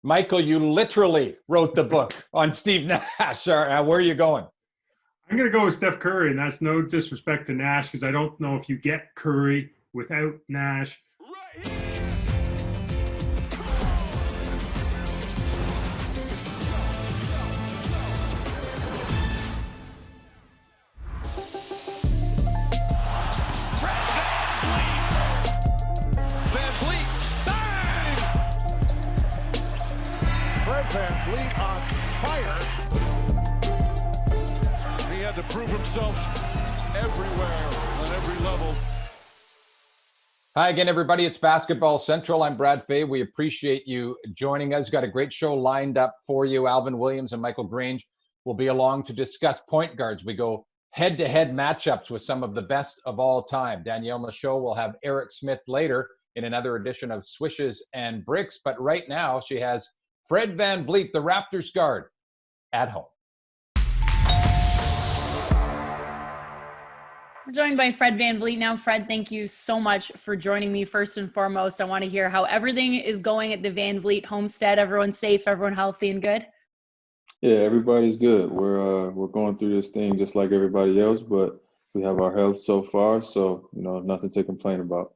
Michael, you literally wrote the book on Steve Nash. Where are you going? I'm going to go with Steph Curry, and that's no disrespect to Nash because I don't know if you get Curry without Nash. Fred VanVleet on fire. He had to prove himself everywhere, on every level. Hi again, everybody. It's Basketball Central. I'm Brad Fay. We appreciate you joining us. Got a great show lined up for you. Alvin Williams and Michael Grange will be along to discuss point guards. We go head-to-head matchups with some of the best of all time. Danielle Michaud will have Eric Smith later in another edition of Swishes and Bricks. But right now, she has Fred VanVleet, the Raptors guard, at home. We're joined by Fred VanVleet now. Fred, thank you so much for joining me. First and foremost, I want to hear how everything is going at the VanVleet homestead. Everyone's safe, everyone healthy and good? Yeah, everybody's good. We're going through this thing just like everybody else, but we have our health so far, so nothing to complain about.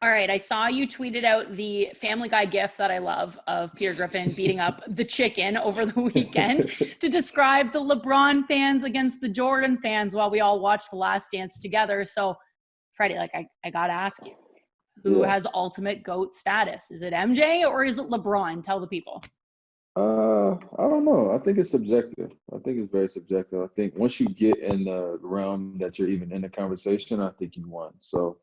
All right, I saw you tweeted out the Family Guy gif that I love of Peter Griffin beating up the chicken over the weekend to describe the LeBron fans against the Jordan fans while we all watched The Last Dance together. So, Freddie, I got to ask you, who has ultimate GOAT status? Is it MJ or is it LeBron? Tell the people. I don't know. I think it's subjective. I think it's very subjective. I think once you get in the realm that you're even in the conversation, I think you won. So,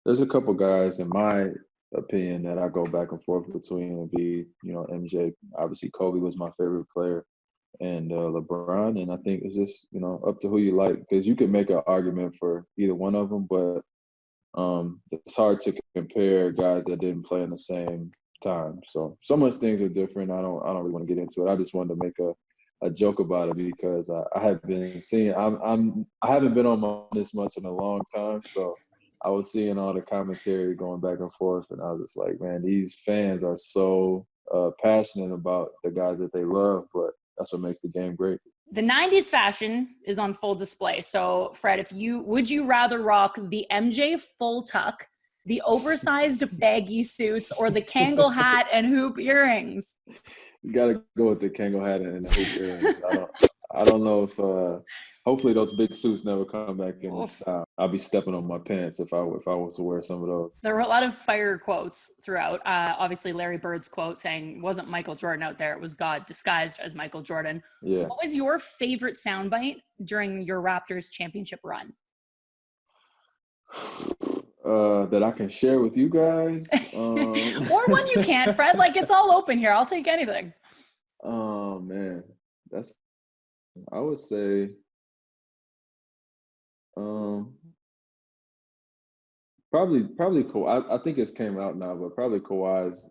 there's a couple guys, in my opinion, that I go back and forth between and be, MJ. Obviously, Kobe was my favorite player, and LeBron. And I think it's just, up to who you like, because you could make an argument for either one of them, but it's hard to compare guys that didn't play in the same time. So some of those things are different. I don't really want to get into it. I just wanted to make a joke about it because I have been seeing. I haven't been on this much in a long time, so. I was seeing all the commentary going back and forth, and I was just like, man, these fans are so passionate about the guys that they love, but that's what makes the game great. The 90s fashion is on full display. So, Fred, would you rather rock the MJ full tuck, the oversized baggy suits, or the Kangol hat and hoop earrings? You got to go with the Kangol hat and the hoop earrings. I don't know if hopefully those big suits never come back in style. I'll be stepping on my pants if I was to wear some of those. There were a lot of fire quotes throughout. Obviously, Larry Bird's quote saying, wasn't Michael Jordan out there, it was God disguised as Michael Jordan. Yeah. What was your favorite soundbite during your Raptors championship run? That I can share with you guys. Or one you can't, Fred. It's all open here. I'll take anything. Oh, man. I would say probably Kawhi. I think it's came out now, but probably Kawhi's.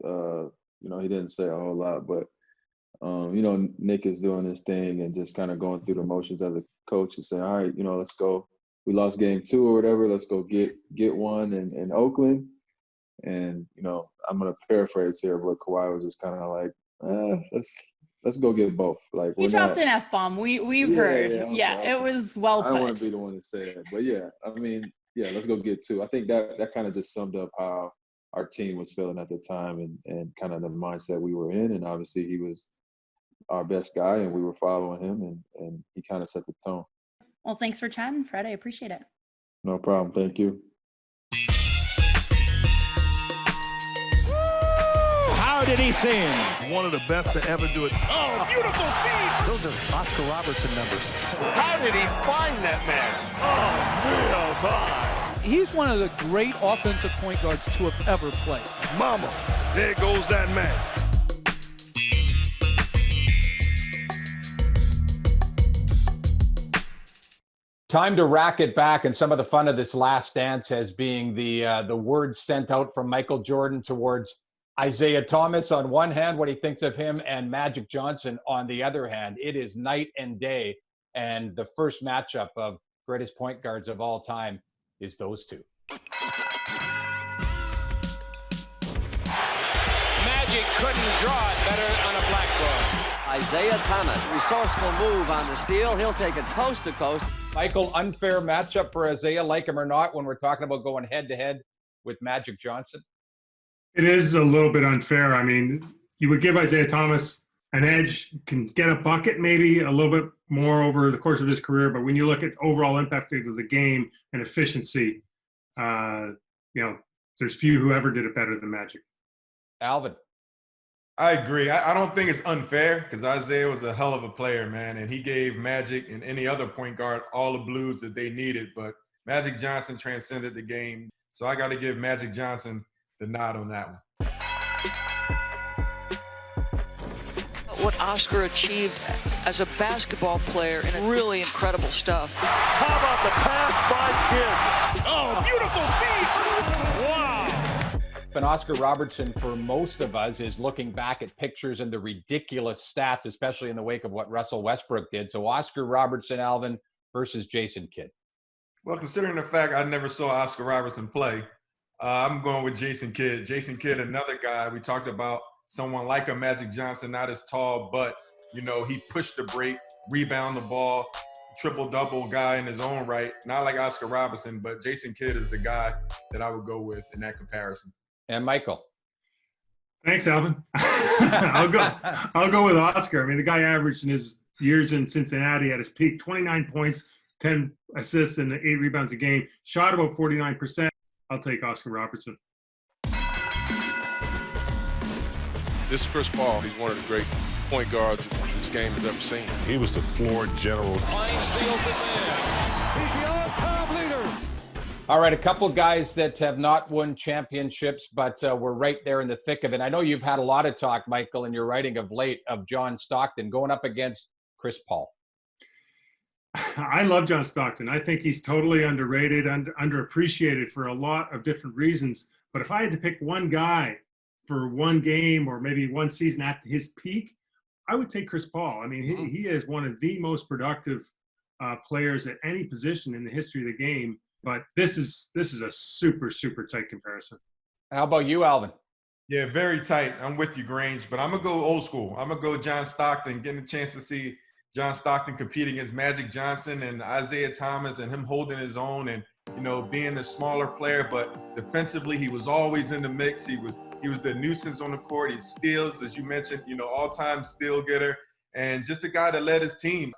He didn't say a whole lot, but Nick is doing his thing and just kind of going through the motions as a coach and saying, all right, let's go. We lost game 2 or whatever. Let's go get one in Oakland. And I'm gonna paraphrase here, but Kawhi was just kind of like, let's go get both. He dropped an F-bomb. We've heard. Yeah, it was well put. I don't want to be the one to say it, but let's go get 2. I think that kind of just summed up how our team was feeling at the time and kind of the mindset we were in. And obviously he was our best guy and we were following him and he kind of set the tone. Well, thanks for chatting, Fred. I appreciate it. No problem. Thank you. How did he sing? One of the best to ever do it. Oh, beautiful feet! Those are Oscar Robertson numbers. How did he find that man? Oh, my. He's one of the great offensive point guards to have ever played. Mama, there goes that man. Time to rack it back, and some of the fun of this last dance has being the words sent out from Michael Jordan towards Isiah Thomas on one hand, what he thinks of him, and Magic Johnson on the other hand. It is night and day, and the first matchup of greatest point guards of all time is those two. Magic couldn't draw it better on a Isiah Thomas, resourceful move on the steal. He'll take it coast to coast. Michael, unfair matchup for Isiah, like him or not, when we're talking about going head-to-head with Magic Johnson? It is a little bit unfair. I mean, you would give Isiah Thomas an edge, can get a bucket maybe a little bit more over the course of his career, but when you look at overall impact of the game and efficiency, there's few who ever did it better than Magic. Alvin. I agree. I don't think it's unfair because Isiah was a hell of a player, man, and he gave Magic and any other point guard all the blues that they needed, but Magic Johnson transcended the game, so I got to give Magic Johnson the nod on that one. What Oscar achieved as a basketball player and really incredible stuff. How about the pass by Kidd? Oh, beautiful feet! Wow! And Oscar Robertson, for most of us, is looking back at pictures and the ridiculous stats, especially in the wake of what Russell Westbrook did. So Oscar Robertson, Alvin, versus Jason Kidd. Well, considering the fact I never saw Oscar Robertson play, I'm going with Jason Kidd. Jason Kidd, another guy we talked about, someone like a Magic Johnson, not as tall, but, he pushed the break, rebound the ball, triple-double guy in his own right. Not like Oscar Robertson, but Jason Kidd is the guy that I would go with in that comparison. And Michael. Thanks, Alvin. I'll go with Oscar. I mean, the guy averaged in his years in Cincinnati at his peak 29 points, 10 assists, and 8 rebounds a game. Shot about 49%. I'll take Oscar Robertson. This is Chris Paul. He's one of the great point guards this game has ever seen. He was the floor general. Finds the open man. He's the all-time leader. All right, a couple guys that have not won championships, but we're right there in the thick of it. I know you've had a lot of talk, Michael, in your writing of late, of John Stockton going up against Chris Paul. I love John Stockton. I think he's totally underrated, underappreciated for a lot of different reasons. But if I had to pick one guy for one game or maybe one season at his peak, I would take Chris Paul. I mean, he is one of the most productive players at any position in the history of the game. But this is a super, super tight comparison. How about you, Alvin? Yeah, very tight. I'm with you, Grange. But I'm going to go old school. I'm going to go John Stockton, getting a chance to see John Stockton compete against Magic Johnson and Isiah Thomas and him holding his own and, being a smaller player. But defensively, he was always in the mix. He was the nuisance on the court. He steals, as you mentioned, all-time steal getter, and just a guy that led his team.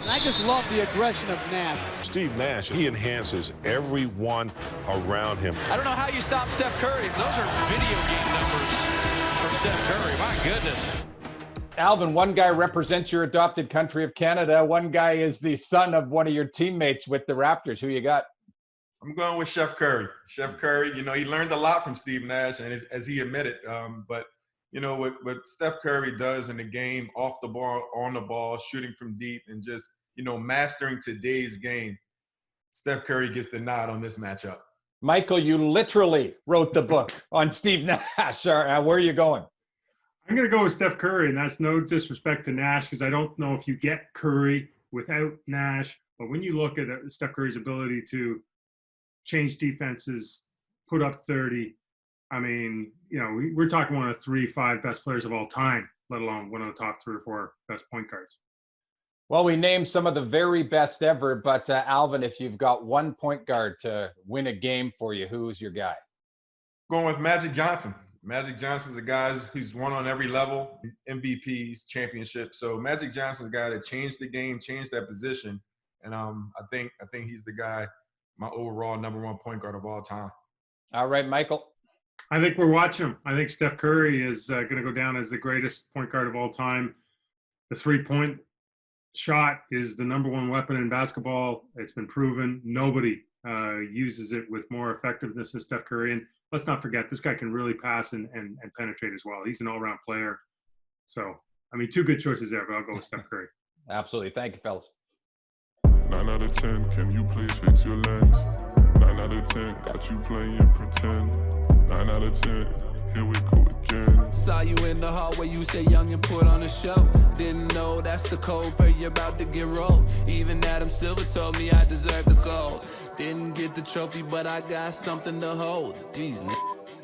And I just love the aggression of Nash. Steve Nash, he enhances everyone around him. I don't know how you stop Steph Curry. Those are video game numbers for Steph Curry. My goodness. Alvin, one guy represents your adopted country of Canada. One guy is the son of one of your teammates with the Raptors. Who you got? I'm going with Chef Curry. Chef Curry, he learned a lot from Steve Nash, and as he admitted. But what Steph Curry does in the game, off the ball, on the ball, shooting from deep, and just mastering today's game, Steph Curry gets the nod on this matchup. Michael, you literally wrote the book on Steve Nash. Where are you going? I'm going to go with Steph Curry, and that's no disrespect to Nash because I don't know if you get Curry without Nash. But when you look at Steph Curry's ability to change defenses, put up 30, I mean, we're talking one of the 3-5 best players of all time, let alone one of the top 3 or 4 best point guards. Well, we named some of the very best ever, but Alvin, if you've got one point guard to win a game for you, who's your guy? Going with Magic Johnson. Magic Johnson's a guy who's won on every level, MVPs, championships. So Magic Johnson's a guy that changed the game, changed that position, and I think he's the guy, my overall #1 point guard of all time. All right, Michael. I think we're watching him. I think Steph Curry is going to go down as the greatest point guard of all time. The three-point shot is the #1 weapon in basketball. It's been proven. Nobody uses it with more effectiveness than Steph Curry. And let's not forget, this guy can really pass and penetrate as well. He's an all-around player. So, I mean, 2 good choices there, but I'll go with Steph Curry. Absolutely. Thank you, fellas. 9 out of 10, can you please fix your lens? 9 out of 10, got you playing pretend. 9 out of 10, here we go again. Saw you in the hallway, you say young and put on a show. Didn't know that's the code, but you're about to get rolled. Even Adam Silver told me I deserve the gold. Didn't get the trophy, but I got something to hold. These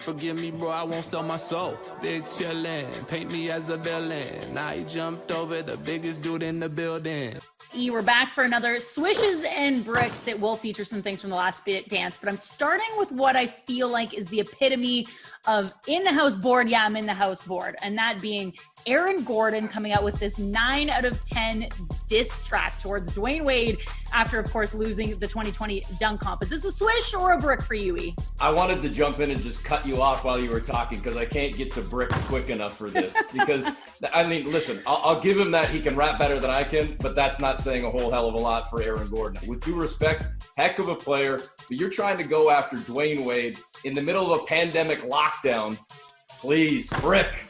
Forgive me, bro, I won't sell my soul. Big chillin', paint me as a villain. I jumped over the biggest dude in the building. We're back for another Swishes and Bricks. It will feature some things from the last dance, but I'm starting with what I feel like is the epitome of in the house board. Yeah, I'm in the house board. And that being Aaron Gordon coming out with this 9 out of 10 diss track towards Dwayne Wade after, of course, losing the 2020 dunk comp. Is this a swish or a brick for you, E? I wanted to jump in and just cut you off while you were talking because I can't get to brick quick enough for this. Because, I mean, listen, I'll give him that he can rap better than I can, but that's not saying a whole hell of a lot for Aaron Gordon. With due respect, heck of a player, but you're trying to go after Dwayne Wade in the middle of a pandemic lockdown. Please, brick.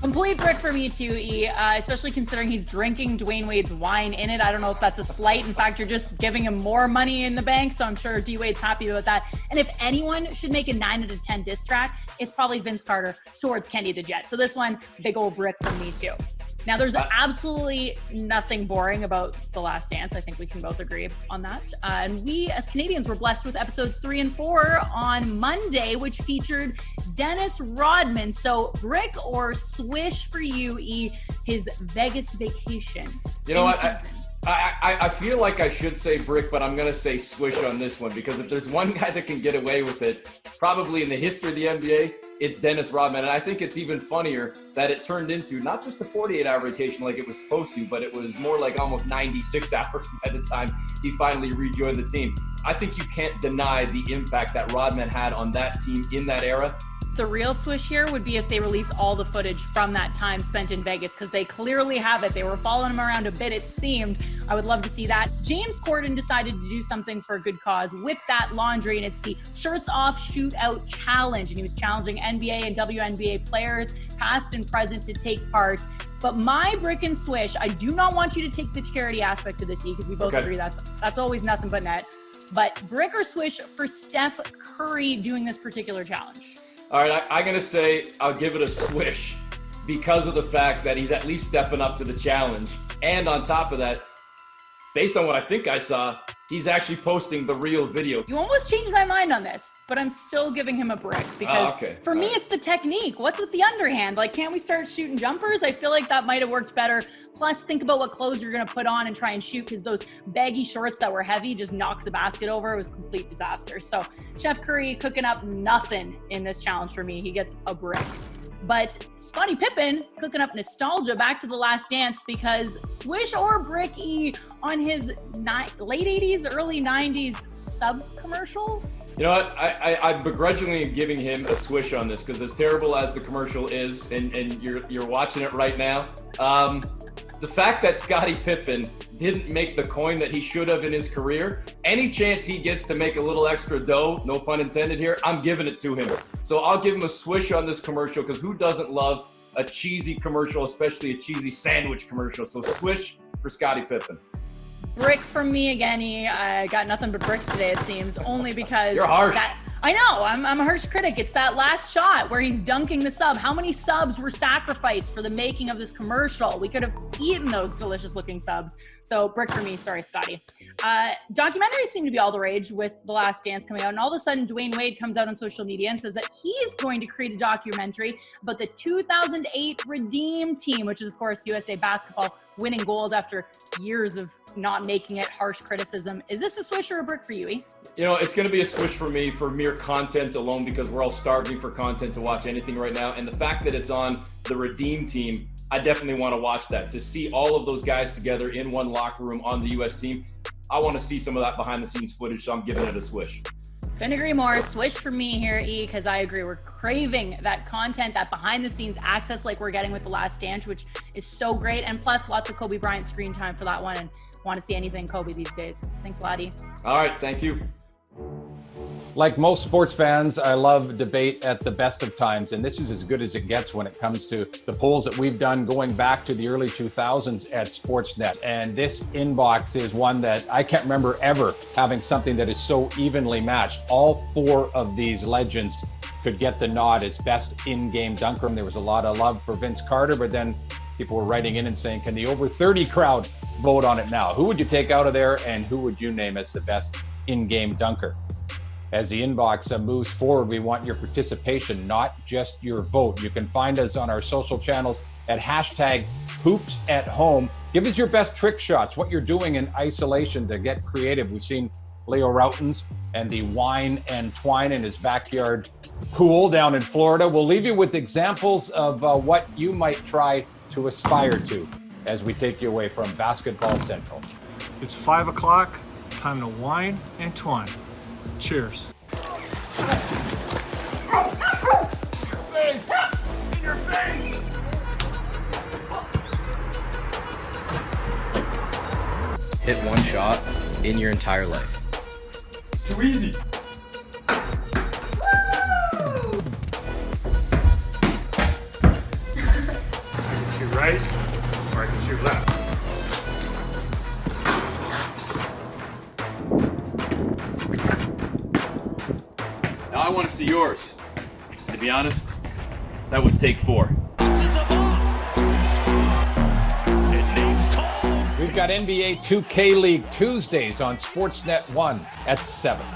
Complete brick for me too, E, especially considering he's drinking Dwayne Wade's wine in it. I don't know if that's a slight. In fact, you're just giving him more money in the bank, so I'm sure D-Wade's happy about that. And if anyone should make a 9 out of 10 diss track, it's probably Vince Carter towards Kenny the Jet. So this one, big old brick from me too. Now, there's absolutely nothing boring about The Last Dance. I think we can both agree on that. And we, as Canadians, were blessed with episodes 3 and 4 on Monday, which featured Dennis Rodman. So, brick or swish for you, E, his Vegas vacation? You know what? I feel like I should say brick, but I'm going to say swish on this one because if there's one guy that can get away with it, probably in the history of the NBA, it's Dennis Rodman. And I think it's even funnier that it turned into not just a 48-hour vacation like it was supposed to, but it was more like almost 96 hours by the time he finally rejoined the team. I think you can't deny the impact that Rodman had on that team in that era. The real swish here would be if they release all the footage from that time spent in Vegas, because they clearly have it. They were following him around a bit, it seemed. I would love to see that. James Corden decided to do something for a good cause with that laundry, and it's the Shirts Off Shootout Challenge. And he was challenging NBA and WNBA players, past and present, to take part. But my brick and swish, I do not want you to take the charity aspect of this, E, because we both agree that's always nothing but net. But brick or swish for Steph Curry doing this particular challenge? All right, I'm going to say I'll give it a swish because of the fact that he's at least stepping up to the challenge. And on top of that, based on what I think I saw, he's actually posting the real video. You almost changed my mind on this, but I'm still giving him a brick because for me, it's the technique. What's with the underhand? Like, can't we start shooting jumpers? I feel like that might have worked better. Plus, think about what clothes you're going to put on and try and shoot, because those baggy shorts that were heavy just knocked the basket over. It was a complete disaster. So Chef Curry cooking up nothing in this challenge for me. He gets a brick. But Scottie Pippen cooking up nostalgia back to The Last Dance, because swish or brick, E, on his late 80s, early 90s sub commercial? You know what? I begrudgingly am giving him a swish on this, because as terrible as the commercial is, and you're watching it right now, the fact that Scottie Pippen didn't make the coin that he should have in his career, any chance he gets to make a little extra dough, no pun intended here, I'm giving it to him. So I'll give him a swish on this commercial, because who doesn't love a cheesy commercial, especially a cheesy sandwich commercial? So swish for Scottie Pippen. Brick from me again. I got nothing but bricks today, it seems, only because you're harsh. I know, I'm a harsh critic. It's that last shot where he's dunking the sub. How many subs were sacrificed for the making of this commercial? We could have eaten those delicious looking subs. So brick for me, sorry, Scotty. Documentaries seem to be all the rage with The Last Dance coming out, and all of a sudden Dwayne Wade comes out on social media and says that he's going to create a documentary about the 2008 Redeem team, which is of course USA Basketball winning gold after years of not making it, harsh criticism. Is this a swish or a brick for you, E? You know, it's going to be a swish for me for mere content alone, because we're all starving for content to watch anything right now. And the fact that it's on the Redeem team, I definitely want to watch that. To see all of those guys together in one locker room on the U.S. team, I want to see some of that behind-the-scenes footage, so I'm giving it a swish. Couldn't agree more. Swish for me here, E, because I agree. We're craving that content, that behind-the-scenes access like we're getting with The Last Dance, which is so great. And plus, lots of Kobe Bryant screen time for that one. And want to see anything Kobe these days. Thanks, Lottie. All right, thank you. Like most sports fans, I love debate at the best of times, and this is as good as it gets when it comes to the polls that we've done going back to the early 2000s at Sportsnet. And this inbox is one that I can't remember ever having something that is so evenly matched. All four of these legends could get the nod as best in-game dunker. There was a lot of love for Vince Carter, but then people were writing in and saying, can the over 30 crowd vote on it now? Who would you take out of there, and who would you name as the best in-game dunker? As the inbox moves forward, we want your participation, not just your vote. You can find us on our social channels at #HoopsAtHome. Give us your best trick shots, what you're doing in isolation to get creative. We've seen Leo Routens and the wine and twine in his backyard pool down in Florida. We'll leave you with examples of what you might try to aspire to as we take you away from Basketball Central. It's 5 o'clock, time to wine and twine. Cheers. Face! In your face! Hit one shot in your entire life. Too easy. I can shoot right, or I can shoot left. Now I want to see yours. To be honest, that was take 4. We've got NBA 2K League Tuesdays on Sportsnet 1 at 7.